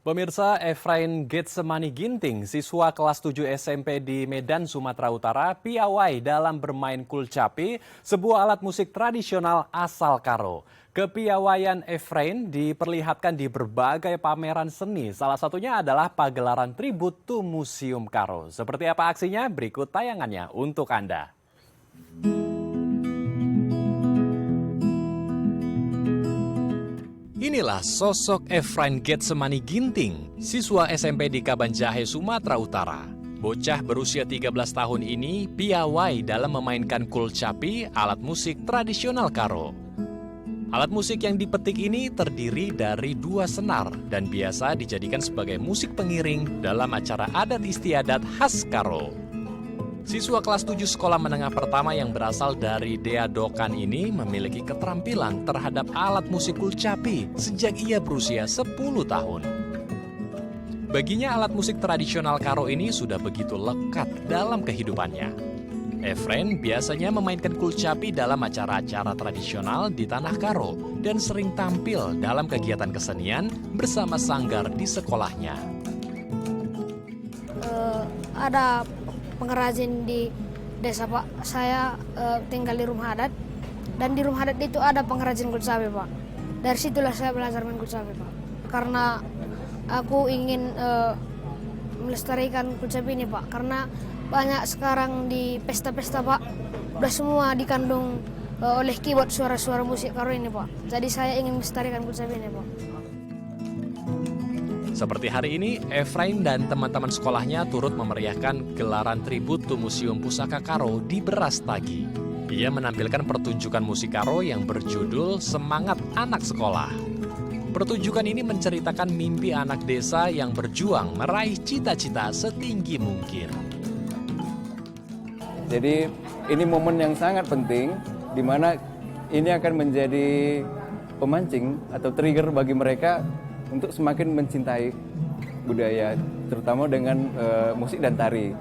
Pemirsa, Efrain Getsemani Ginting, siswa kelas 7 SMP di Medan, Sumatera Utara, piawai dalam bermain kulcapi, sebuah alat musik tradisional asal Karo. Kepiawaian Efrain diperlihatkan di berbagai pameran seni, salah satunya adalah pagelaran tribut to Museum Karo. Seperti apa aksinya? Berikut tayangannya untuk Anda. Inilah sosok Efrain Getsemani Ginting, siswa SMP di Kabanjahe, Sumatera Utara. Bocah berusia 13 tahun ini piawai dalam memainkan kulcapi, alat musik tradisional Karo. Alat musik yang dipetik ini terdiri dari 2 senar dan biasa dijadikan sebagai musik pengiring dalam acara adat istiadat khas Karo. Siswa kelas 7 sekolah menengah pertama yang berasal dari Deadokan ini memiliki keterampilan terhadap alat musik kulcapi sejak ia berusia 10 tahun. Baginya alat musik tradisional Karo ini sudah begitu lekat dalam kehidupannya. Efrain biasanya memainkan kulcapi dalam acara-acara tradisional di tanah Karo dan sering tampil dalam kegiatan kesenian bersama sanggar di sekolahnya. Ada pengrajin di desa, Pak. Saya tinggal di rumah adat, dan di rumah adat itu ada pengrajin kulcapi, Pak. Dari situlah saya belajar main kulcapi, Pak. Karena aku ingin melestarikan kulcapi ini, Pak. Karena banyak sekarang di pesta-pesta, Pak, udah semua dikandung oleh keyboard suara-suara musik Karo ini, Pak. Jadi saya ingin melestarikan kulcapi ini, Pak. Seperti hari ini, Efrain dan teman-teman sekolahnya turut memeriahkan gelaran tribut to Museum Pusaka Karo di Berastagi. Ia menampilkan pertunjukan musik Karo yang berjudul Semangat Anak Sekolah. Pertunjukan ini menceritakan mimpi anak desa yang berjuang meraih cita-cita setinggi mungkin. Jadi ini momen yang sangat penting, di mana ini akan menjadi pemancing atau trigger bagi mereka untuk semakin mencintai budaya, terutama dengan musik dan tari.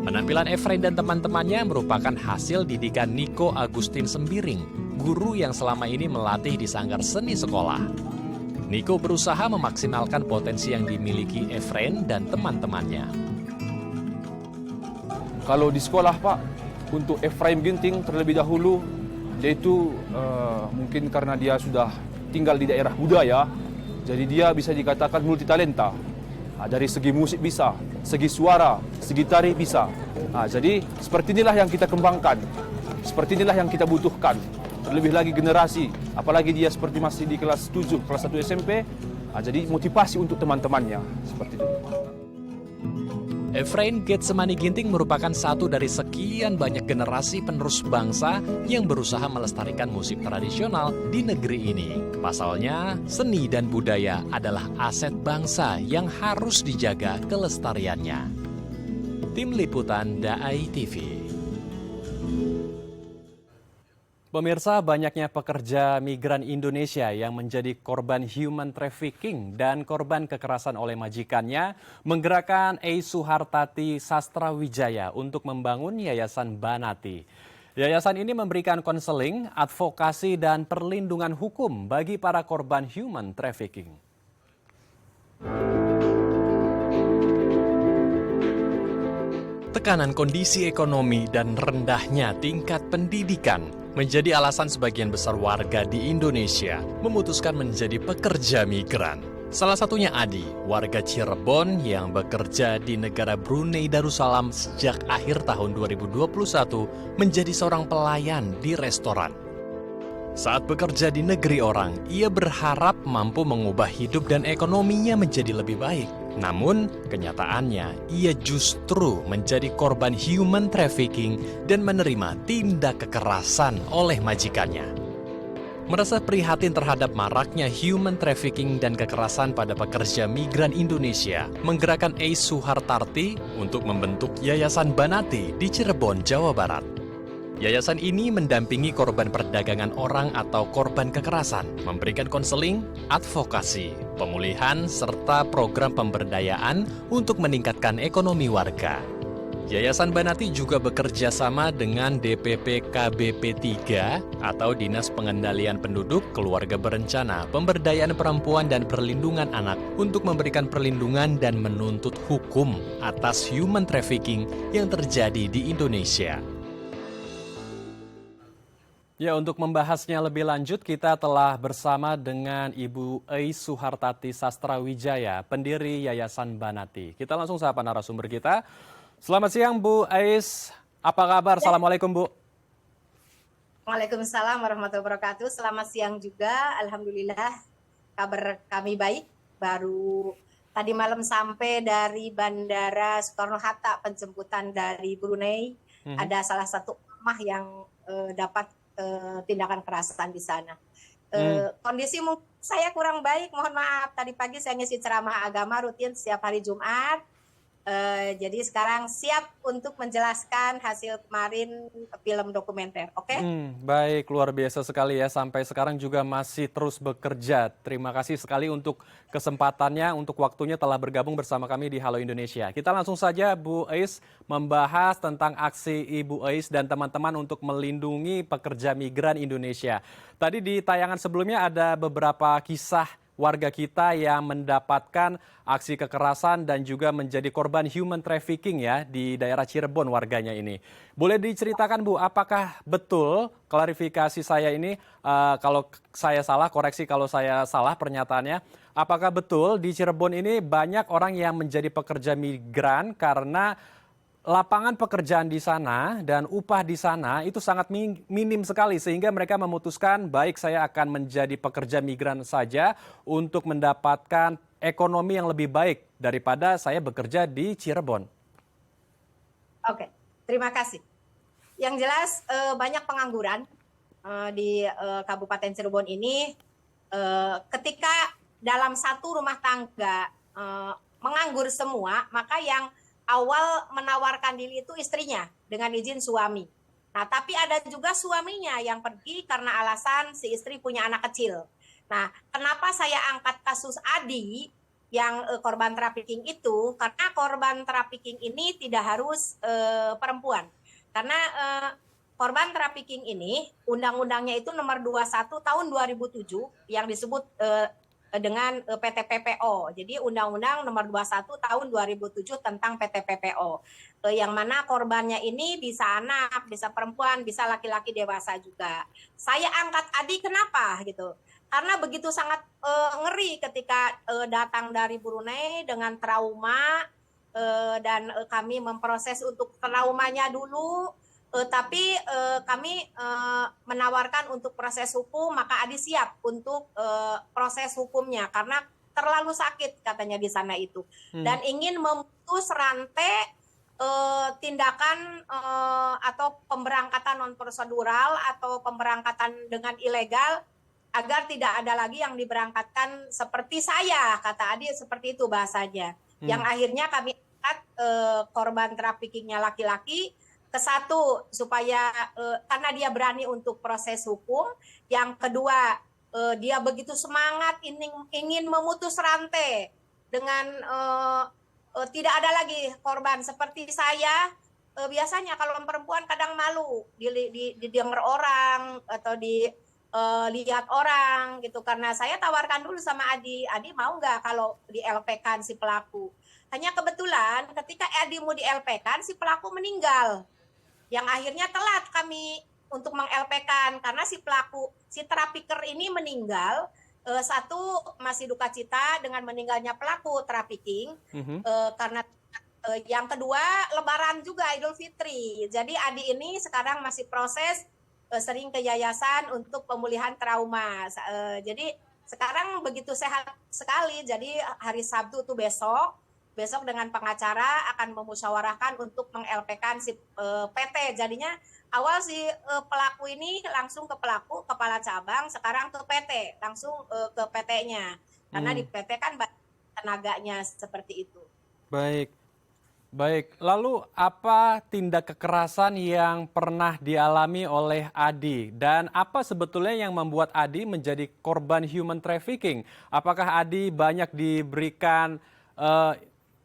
Penampilan Efrain dan teman-temannya merupakan hasil didikan Niko Agustin Sembiring, guru yang selama ini melatih di sanggar seni sekolah. Niko berusaha memaksimalkan potensi yang dimiliki Efrain dan teman-temannya. Kalau di sekolah, Pak, untuk Efrain Ginting terlebih dahulu, dia itu mungkin karena dia sudah tinggal di daerah budaya, jadi dia bisa dikatakan multitalenta. Dari segi musik bisa, segi suara, segi tari bisa. Jadi seperti inilah yang kita kembangkan, seperti inilah yang kita butuhkan. Terlebih lagi generasi, apalagi dia seperti masih di kelas 7, kelas 1 SMP, jadi motivasi untuk teman-temannya, seperti itu. Efrain Getsemani Ginting merupakan satu dari sekian banyak generasi penerus bangsa yang berusaha melestarikan musik tradisional di negeri ini. Pasalnya, seni dan budaya adalah aset bangsa yang harus dijaga kelestariannya. Tim Liputan DAI TV. Pemirsa, banyaknya pekerja migran Indonesia yang menjadi korban human trafficking dan korban kekerasan oleh majikannya menggerakkan Ei Suhartati Sastrawijaya untuk membangun Yayasan Banati. Yayasan ini memberikan konseling, advokasi, dan perlindungan hukum bagi para korban human trafficking. Tekanan kondisi ekonomi dan rendahnya tingkat pendidikan menjadi alasan sebagian besar warga di Indonesia memutuskan menjadi pekerja migran. Salah satunya Adi, warga Cirebon yang bekerja di negara Brunei Darussalam sejak akhir tahun 2021 menjadi seorang pelayan di restoran. Saat bekerja di negeri orang, ia berharap mampu mengubah hidup dan ekonominya menjadi lebih baik. Namun, kenyataannya ia justru menjadi korban human trafficking dan menerima tindak kekerasan oleh majikannya. Merasa prihatin terhadap maraknya human trafficking dan kekerasan pada pekerja migran Indonesia, menggerakkan Ei Suhartati untuk membentuk Yayasan Banati di Cirebon, Jawa Barat. Yayasan ini mendampingi korban perdagangan orang atau korban kekerasan, memberikan konseling, advokasi, pemulihan, serta program pemberdayaan untuk meningkatkan ekonomi warga. Yayasan Banati juga bekerja sama dengan DPP KBP 3 atau Dinas Pengendalian Penduduk, Keluarga Berencana, Pemberdayaan Perempuan dan Perlindungan Anak untuk memberikan perlindungan dan menuntut hukum atas human trafficking yang terjadi di Indonesia. Ya, untuk membahasnya lebih lanjut, kita telah bersama dengan Ibu Eis Suhartati Sastrawijaya, pendiri Yayasan Banati. Kita langsung sapa narasumber kita. Selamat siang Bu Eis, apa kabar? Assalamualaikum Bu. Waalaikumsalam warahmatullahi wabarakatuh. Selamat siang juga, alhamdulillah kabar kami baik. Baru tadi malam sampai dari Bandara Soekarno-Hatta penjemputan dari Brunei. Ada salah satu rumah yang dapat tindakan kekerasan di sana. Kondisi saya kurang baik, mohon maaf. Tadi pagi saya ngisi ceramah agama rutin setiap hari Jumat. Jadi sekarang siap untuk menjelaskan hasil kemarin film dokumenter, oke? Baik, luar biasa sekali ya. Sampai sekarang juga masih terus bekerja. Terima kasih sekali untuk kesempatannya, untuk waktunya telah bergabung bersama kami di Halo Indonesia. Kita langsung saja Bu Eis membahas tentang aksi Ibu Eis dan teman-teman untuk melindungi pekerja migran Indonesia. Tadi di tayangan sebelumnya ada beberapa kisah warga kita yang mendapatkan aksi kekerasan dan juga menjadi korban human trafficking ya di daerah Cirebon warganya ini. Boleh diceritakan Bu, apakah betul klarifikasi saya ini, kalau saya salah, koreksi kalau saya salah pernyataannya, apakah betul di Cirebon ini banyak orang yang menjadi pekerja migran karena lapangan pekerjaan di sana dan upah di sana itu sangat minim sekali sehingga mereka memutuskan baik saya akan menjadi pekerja migran saja untuk mendapatkan ekonomi yang lebih baik daripada saya bekerja di Cirebon. Oke, terima kasih. Yang jelas banyak pengangguran di Kabupaten Cirebon ini ketika dalam satu rumah tangga menganggur semua, maka yang awal menawarkan diri itu istrinya dengan izin suami. Nah, tapi ada juga suaminya yang pergi karena alasan si istri punya anak kecil. Nah, kenapa saya angkat kasus Adi yang korban trafficking itu? Karena korban trafficking ini tidak harus perempuan. Karena korban trafficking ini undang-undangnya itu nomor 21 tahun 2007 yang disebut dengan PT PPO. Jadi Undang-Undang nomor 21 tahun 2007 tentang PT PPO. Yang mana korbannya ini bisa anak, bisa perempuan, bisa laki-laki dewasa juga. Saya angkat Adi kenapa gitu? Karena begitu sangat ngeri ketika datang dari Brunei dengan trauma dan kami memproses untuk traumanya dulu. Tapi kami menawarkan untuk proses hukum, maka Adi siap untuk proses hukumnya karena terlalu sakit katanya di sana itu. Dan ingin memutus rantai tindakan atau pemberangkatan non prosedural atau pemberangkatan dengan ilegal agar tidak ada lagi yang diberangkatkan seperti saya, kata Adi seperti itu bahasanya. Yang akhirnya kami angkat korban traffickingnya laki-laki. Kesatu supaya karena dia berani untuk proses hukum, yang kedua dia begitu semangat ingin memutus rantai dengan tidak ada lagi korban seperti saya. Biasanya kalau perempuan kadang malu didengar orang atau dilihat orang gitu, karena saya tawarkan dulu sama Adi mau nggak kalau di LP-kan si pelaku. Hanya kebetulan ketika Adi mau di LP-kan si pelaku meninggal. Yang akhirnya telat kami untuk meng-LP-kan karena si pelaku, si trafficker ini meninggal. Satu, masih duka cita dengan meninggalnya pelaku trafficking. Karena yang kedua, Lebaran juga, Idul Fitri. Jadi Adi ini sekarang masih proses sering ke yayasan untuk pemulihan trauma. Jadi sekarang begitu sehat sekali. Jadi hari Sabtu tuh besok dengan pengacara akan memusyawarahkan untuk meng-LP-kan si PT. Jadinya awal si pelaku ini langsung ke pelaku, kepala cabang, sekarang ke PT, langsung ke PT-nya. Karena di PT kan tenaganya seperti itu. Baik. Lalu apa tindak kekerasan yang pernah dialami oleh Adi? Dan apa sebetulnya yang membuat Adi menjadi korban human trafficking? Apakah Adi banyak diberikan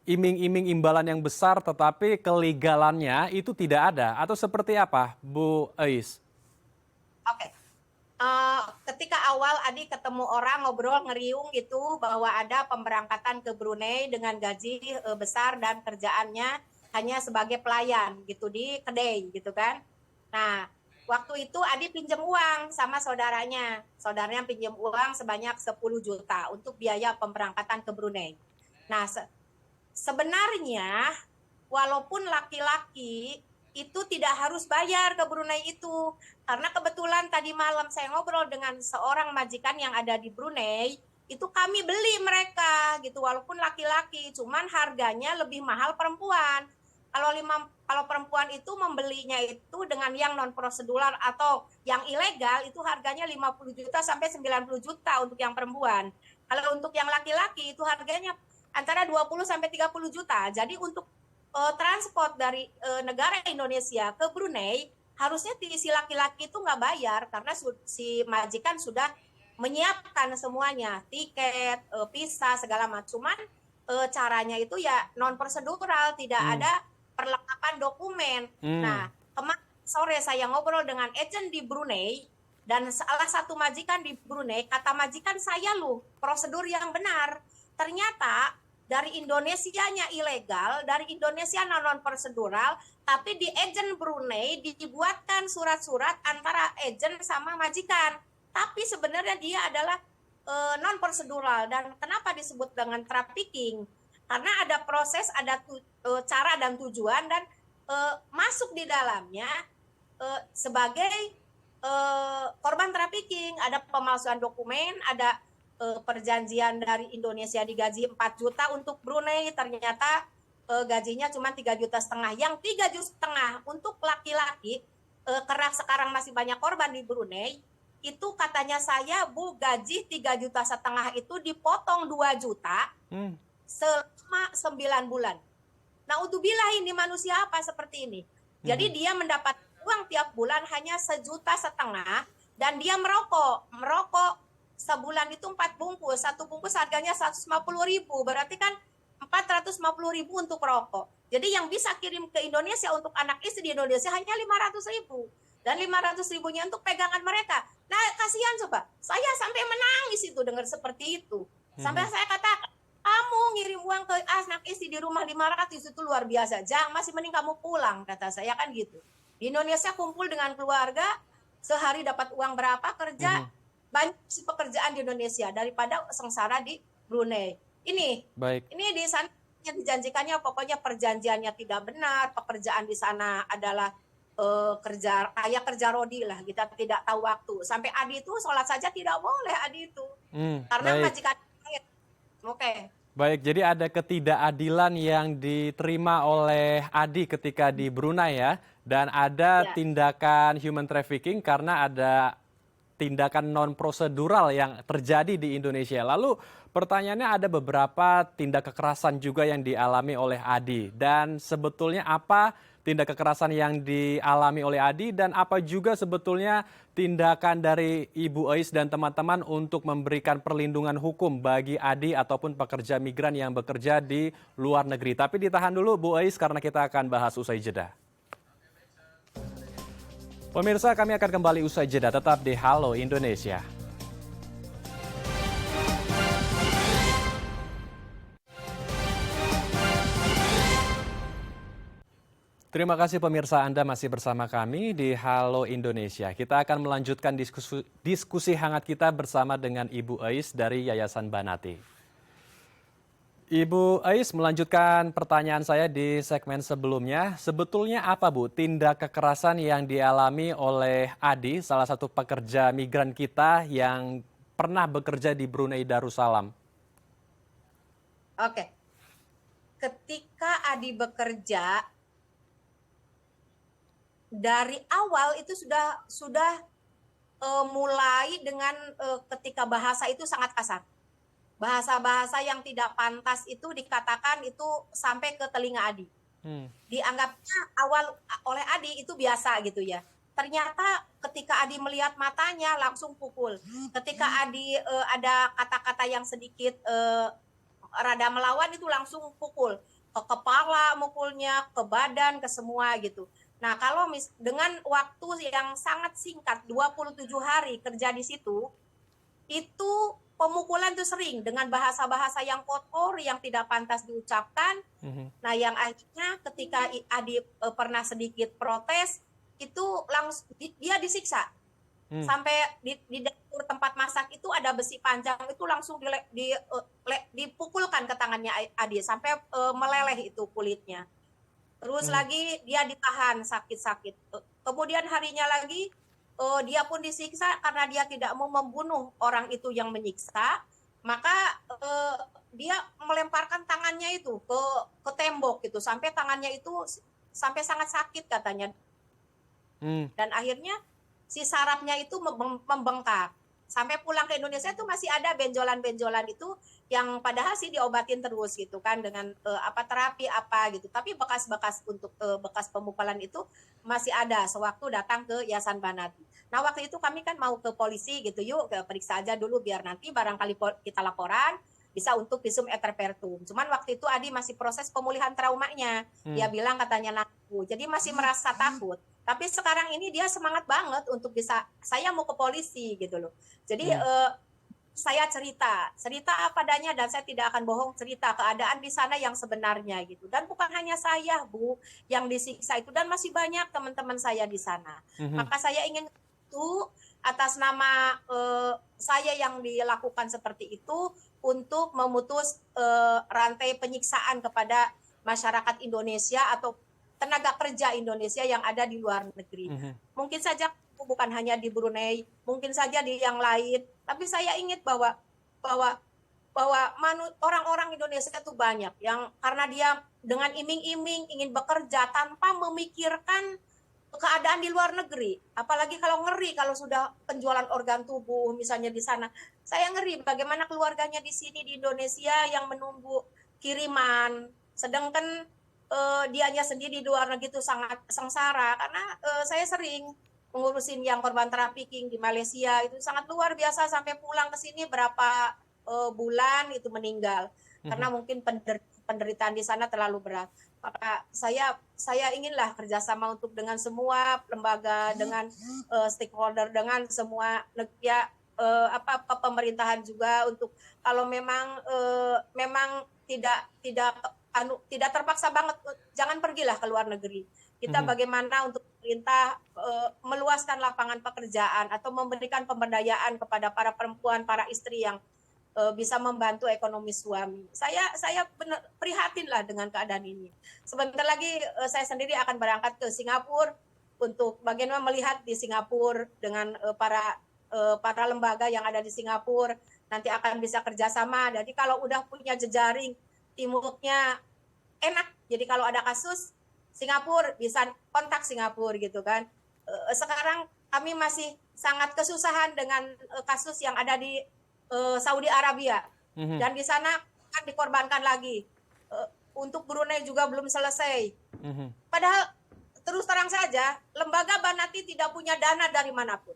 iming-iming imbalan yang besar tetapi kelegalannya itu tidak ada atau seperti apa, Bu Ais? Oke. Ketika awal Adi ketemu orang ngobrol ngeriung gitu bahwa ada pemberangkatan ke Brunei dengan gaji besar dan kerjaannya hanya sebagai pelayan gitu di kedai gitu kan. Nah, waktu itu Adi pinjam uang sama saudaranya. Saudaranya pinjam uang sebanyak 10 juta untuk biaya pemberangkatan ke Brunei. Nah, sebenarnya walaupun laki-laki itu tidak harus bayar ke Brunei itu. Karena kebetulan tadi malam saya ngobrol dengan seorang majikan yang ada di Brunei, itu kami beli mereka gitu walaupun laki-laki, cuman harganya lebih mahal perempuan. Kalau perempuan itu membelinya itu dengan yang non prosedural atau yang ilegal itu harganya 50 juta sampai 90 juta untuk yang perempuan. Kalau untuk yang laki-laki itu harganya antara 20 sampai 30 juta. Jadi untuk transport dari negara Indonesia ke Brunei harusnya si laki-laki itu nggak bayar karena si majikan sudah menyiapkan semuanya, tiket, visa segala macam. Cuman caranya itu ya non prosedural, tidak ada perlengkapan dokumen. Nah, kemarin sore saya ngobrol dengan agen di Brunei dan salah satu majikan di Brunei, kata majikan saya prosedur yang benar. Ternyata dari Indonesianya ilegal, dari Indonesia non prosedural, tapi di agen Brunei dibuatkan surat-surat antara agen sama majikan. Tapi sebenarnya dia adalah non prosedural. Dan kenapa disebut dengan trafficking? Karena ada proses, ada cara dan tujuan dan masuk di dalamnya sebagai korban trafficking. Ada pemalsuan dokumen, ada perjanjian dari Indonesia digaji 4 juta untuk Brunei, ternyata gajinya cuma 3,5 juta. Yang 3,5 juta untuk laki-laki, karena sekarang masih banyak korban di Brunei, itu katanya saya, Bu, gaji 3,5 juta itu dipotong 2 juta selama 9 bulan. Nah, udzubillah, ini manusia apa seperti ini? Jadi dia mendapat uang tiap bulan hanya 1,5 juta dan dia merokok sebulan itu 4 bungkus, satu bungkus harganya 150.000, berarti kan 450.000 untuk rokok. Jadi yang bisa kirim ke Indonesia untuk anak istri di Indonesia hanya 500.000 dan 500.000-nya untuk pegangan mereka. Nah, kasihan coba, saya sampai menangis itu dengar seperti itu. Sampai saya katakan, kamu ngirim uang ke anak istri di rumah 500 itu luar biasa. Jangan, masih mending kamu pulang, kata saya kan gitu. Di Indonesia kumpul dengan keluarga, sehari dapat uang berapa, kerja, banyak sih pekerjaan di Indonesia daripada sengsara di Brunei. Ini di sana yang dijanjikannya pokoknya perjanjiannya tidak benar, pekerjaan di sana adalah kerja rodi lah, kita tidak tahu waktu. Sampai Adi itu sholat saja tidak boleh Adi itu. Karena majikan. Oke. Baik, jadi ada ketidakadilan yang diterima oleh Adi ketika di Brunei ya, dan ada tindakan human trafficking karena ada tindakan non-prosedural yang terjadi di Indonesia. Lalu pertanyaannya, ada beberapa tindak kekerasan juga yang dialami oleh Adi. Dan sebetulnya apa tindak kekerasan yang dialami oleh Adi dan apa juga sebetulnya tindakan dari Ibu Ais dan teman-teman untuk memberikan perlindungan hukum bagi Adi ataupun pekerja migran yang bekerja di luar negeri. Tapi ditahan dulu Bu Ais karena kita akan bahas usai jeda. Pemirsa, kami akan kembali usai jeda, tetap di Halo Indonesia. Terima kasih pemirsa, Anda masih bersama kami di Halo Indonesia. Kita akan melanjutkan diskusi hangat kita bersama dengan Ibu Ais dari Yayasan Banati. Ibu Ais, melanjutkan pertanyaan saya di segmen sebelumnya. Sebetulnya apa, Bu, tindak kekerasan yang dialami oleh Adi, salah satu pekerja migran kita yang pernah bekerja di Brunei Darussalam? Oke. Ketika Adi bekerja, dari awal itu sudah mulai dengan ketika bahasa itu sangat kasar. Bahasa-bahasa yang tidak pantas itu dikatakan itu sampai ke telinga Adi. Dianggapnya awal oleh Adi itu biasa gitu ya. Ternyata ketika Adi melihat matanya langsung pukul. Ketika Adi ada kata-kata yang sedikit rada melawan itu langsung pukul. ke kepala mukulnya, ke badan, ke semua gitu. Nah, kalau dengan waktu yang sangat singkat, 27 hari kerja di situ, itu pemukulan itu sering dengan bahasa-bahasa yang kotor, yang tidak pantas diucapkan. Nah, yang akhirnya ketika Adi pernah sedikit protes, itu langsung dia disiksa. Sampai di dapur tempat masak itu ada besi panjang, itu langsung dipukulkan ke tangannya Adi sampai meleleh itu kulitnya. Terus lagi dia ditahan sakit-sakit. Kemudian harinya lagi dia pun disiksa karena dia tidak mau membunuh orang itu yang menyiksa, maka dia melemparkan tangannya itu ke tembok gitu sampai tangannya itu sampai sangat sakit katanya. Dan akhirnya si sarafnya itu membengkak. Sampai pulang ke Indonesia itu masih ada benjolan-benjolan itu yang padahal sih diobatin terus gitu kan dengan terapi apa gitu. Tapi bekas-bekas untuk bekas pemukulan itu masih ada sewaktu datang ke Yayasan Banati. Nah, waktu itu kami kan mau ke polisi gitu, yuk periksa aja dulu biar nanti barangkali kita laporan bisa untuk visum et repertum. Cuman waktu itu Adi masih proses pemulihan traumanya. Dia bilang katanya naku. Jadi masih merasa takut. Tapi sekarang ini dia semangat banget untuk bisa, saya mau ke polisi gitu loh. Jadi saya cerita apa adanya dan saya tidak akan bohong, cerita keadaan di sana yang sebenarnya gitu. Dan bukan hanya saya, Bu, yang disiksa itu, dan masih banyak teman-teman saya di sana. Maka saya ingin itu atas nama saya yang dilakukan seperti itu untuk memutus rantai penyiksaan kepada masyarakat Indonesia atau tenaga kerja Indonesia yang ada di luar negeri. Mungkin saja bukan hanya di Brunei, mungkin saja di yang lain, tapi saya ingat bahwa orang-orang Indonesia itu banyak yang karena dia dengan iming-iming ingin bekerja tanpa memikirkan keadaan di luar negeri. Apalagi kalau ngeri kalau sudah penjualan organ tubuh misalnya di sana. Saya ngeri bagaimana keluarganya di sini di Indonesia yang menunggu kiriman, sedangkan dianya sendiri di luar negeri itu sangat sengsara karena saya sering mengurusin yang korban trafficking di Malaysia itu sangat luar biasa sampai pulang ke sini berapa bulan itu meninggal karena mungkin penderitaan di sana terlalu berat. Maka saya inginlah kerjasama untuk dengan semua lembaga, dengan stakeholder, dengan semua ya pemerintahan juga untuk kalau memang tidak terpaksa banget, jangan pergilah ke luar negeri. Kita bagaimana untuk pemerintah meluaskan lapangan pekerjaan atau memberikan pemberdayaan kepada para perempuan, para istri yang bisa membantu ekonomi suami. Saya benar prihatin lah dengan keadaan ini. Sebentar lagi saya sendiri akan berangkat ke Singapura untuk bagaimana melihat di Singapura dengan para lembaga yang ada di Singapura, nanti akan bisa kerjasama. Jadi kalau udah punya jejaring teamwork-nya enak. Jadi kalau ada kasus Singapura bisa kontak Singapura gitu kan. Sekarang kami masih sangat kesusahan dengan kasus yang ada di Saudi Arabia. Dan di sana kan dikorbankan lagi. Untuk Brunei juga belum selesai. Padahal terus terang saja lembaga Banati tidak punya dana dari manapun.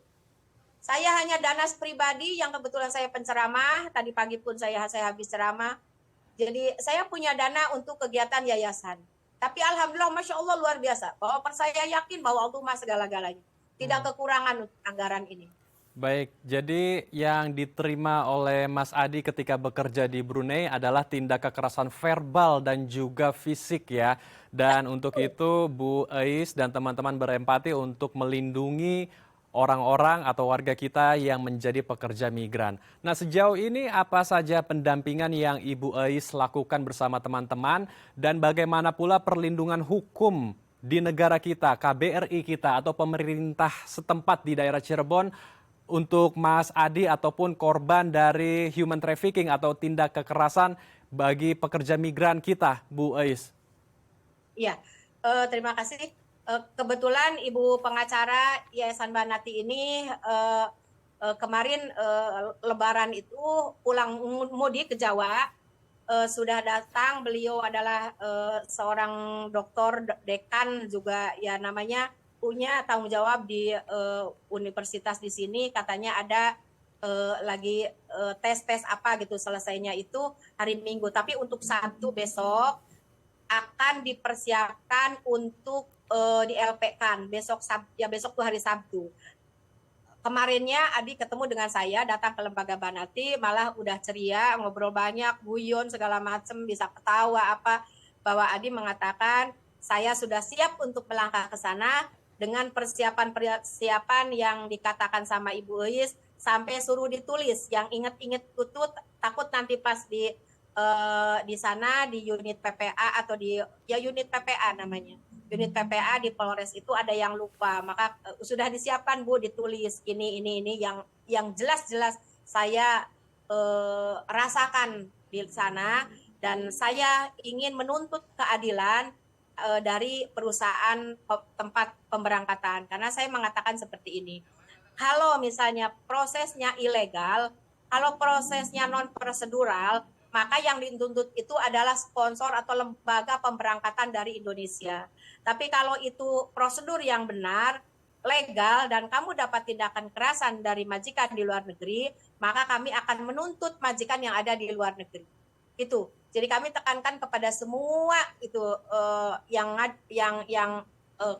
Saya hanya dana pribadi yang kebetulan saya penceramah. Tadi pagi pun saya habis ceramah. Jadi saya punya dana untuk kegiatan yayasan. Tapi alhamdulillah, Masya Allah luar biasa. Bahwa saya yakin bahwa Allah Maha segala-galanya. Tidak kekurangan untuk anggaran ini. Baik, jadi yang diterima oleh Mas Adi ketika bekerja di Brunei adalah tindak kekerasan verbal dan juga fisik ya. Dan untuk itu Bu Ais dan teman-teman berempati untuk melindungi orang-orang atau warga kita yang menjadi pekerja migran. Nah, sejauh ini apa saja pendampingan yang Ibu Ais lakukan bersama teman-teman dan bagaimana pula perlindungan hukum di negara kita, KBRI kita atau pemerintah setempat di daerah Cirebon untuk Mas Adi ataupun korban dari human trafficking atau tindak kekerasan bagi pekerja migran kita, Bu Ais? Iya, terima kasih. Kebetulan Ibu pengacara Yayasan Banati ini kemarin Lebaran itu pulang mudik ke Jawa, sudah datang. Beliau adalah seorang doktor dekan juga ya namanya, punya tanggung jawab di universitas di sini. Katanya ada lagi tes apa gitu, selesainya itu hari Minggu. Tapi untuk Sabtu besok akan dipersiapkan untuk di LP-kan besok tuh hari Sabtu. Kemarinnya Adi ketemu dengan saya, datang ke Lembaga Banati, malah udah ceria, ngobrol banyak, guyon segala macam, bisa ketawa apa, bahwa Adi mengatakan saya sudah siap untuk melangkah ke sana dengan persiapan yang dikatakan sama Ibu Eis, sampai suruh ditulis yang inget-inget itu, takut nanti pas di sana di unit PPA atau unit PPA namanya. Unit PPA di Polres itu ada yang lupa, maka sudah disiapkan Bu, ditulis ini yang jelas-jelas saya rasakan di sana, dan saya ingin menuntut keadilan dari perusahaan tempat pemberangkatan, karena saya mengatakan seperti ini. Kalau misalnya prosesnya ilegal, kalau prosesnya non prosedural, maka yang dituntut itu adalah sponsor atau lembaga pemberangkatan dari Indonesia. Tapi kalau itu prosedur yang benar, legal, dan kamu dapat tindakan kekerasan dari majikan di luar negeri, maka kami akan menuntut majikan yang ada di luar negeri. Itu. Jadi kami tekankan kepada semua itu yang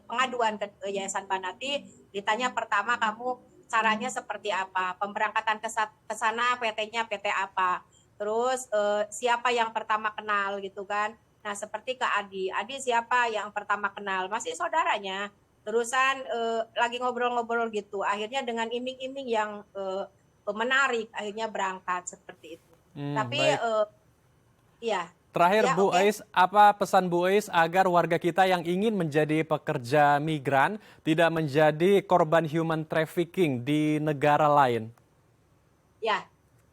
pengaduan ke Yayasan Banati, ditanya pertama kamu caranya seperti apa, pemberangkatan ke sana PT-nya PT apa. Terus siapa yang pertama kenal gitu kan. Nah seperti ke Adi siapa yang pertama kenal, masih saudaranya. Terusan lagi ngobrol-ngobrol gitu, akhirnya dengan iming-iming yang menarik, akhirnya berangkat seperti itu. Tapi ya. Terakhir ya, Bu okay. Eis, apa pesan Bu Eis agar warga kita yang ingin menjadi pekerja migran tidak menjadi korban human trafficking di negara lain? Ya,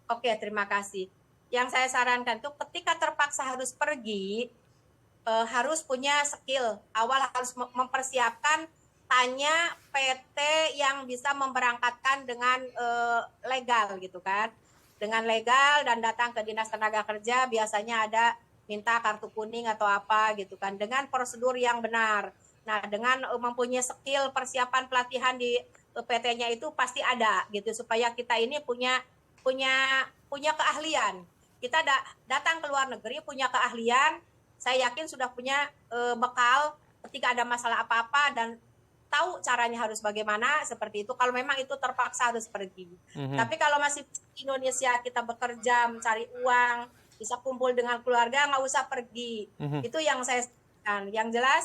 oke, terima kasih. Yang saya sarankan tuh ketika terpaksa harus pergi, harus punya skill. Awal harus mempersiapkan, tanya PT yang bisa memberangkatkan dengan legal gitu kan. Dengan legal dan datang ke Dinas Tenaga Kerja, biasanya ada minta kartu kuning atau apa gitu kan. Dengan prosedur yang benar. Nah, dengan mempunyai skill persiapan pelatihan di PT-nya itu pasti ada gitu, supaya kita ini punya keahlian. Kita datang ke luar negeri punya keahlian, saya yakin sudah punya bekal ketika ada masalah apa-apa dan tahu caranya harus bagaimana, seperti itu. Kalau memang itu terpaksa harus pergi. Tapi kalau masih di Indonesia kita bekerja, mencari uang, bisa kumpul dengan keluarga, nggak usah pergi. Itu yang saya sampaikan. Yang jelas,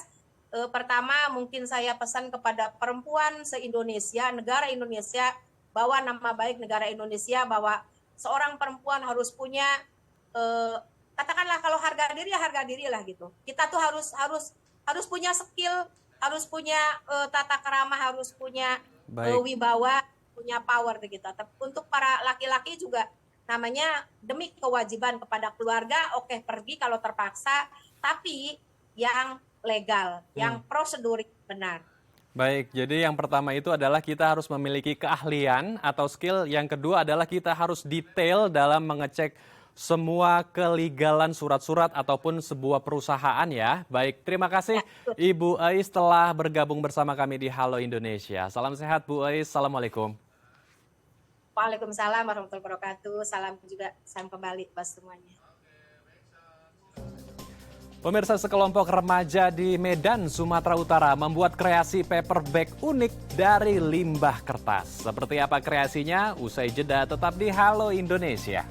pertama mungkin saya pesan kepada perempuan se-Indonesia, negara Indonesia, bawa nama baik negara Indonesia, bahwa seorang perempuan harus punya katakanlah kalau harga diri ya harga diri lah gitu. Kita tuh harus punya skill, harus punya tata krama, harus punya wibawa, punya power gitu. Untuk para laki-laki juga namanya demi kewajiban kepada keluarga, oke, pergi kalau terpaksa, tapi yang legal, yang prosedur benar. Baik, jadi yang pertama itu adalah kita harus memiliki keahlian atau skill. Yang kedua adalah kita harus detail dalam mengecek semua kelegalan surat-surat ataupun sebuah perusahaan ya. Baik, terima kasih Ibu Eis telah bergabung bersama kami di Halo Indonesia. Salam sehat Bu Eis, Assalamualaikum. Waalaikumsalam warahmatullahi wabarakatuh. Salam kembali buat semuanya. Pemirsa, sekelompok remaja di Medan, Sumatera Utara membuat kreasi paper bag unik dari limbah kertas. Seperti apa kreasinya? Usai jeda tetap di Halo Indonesia.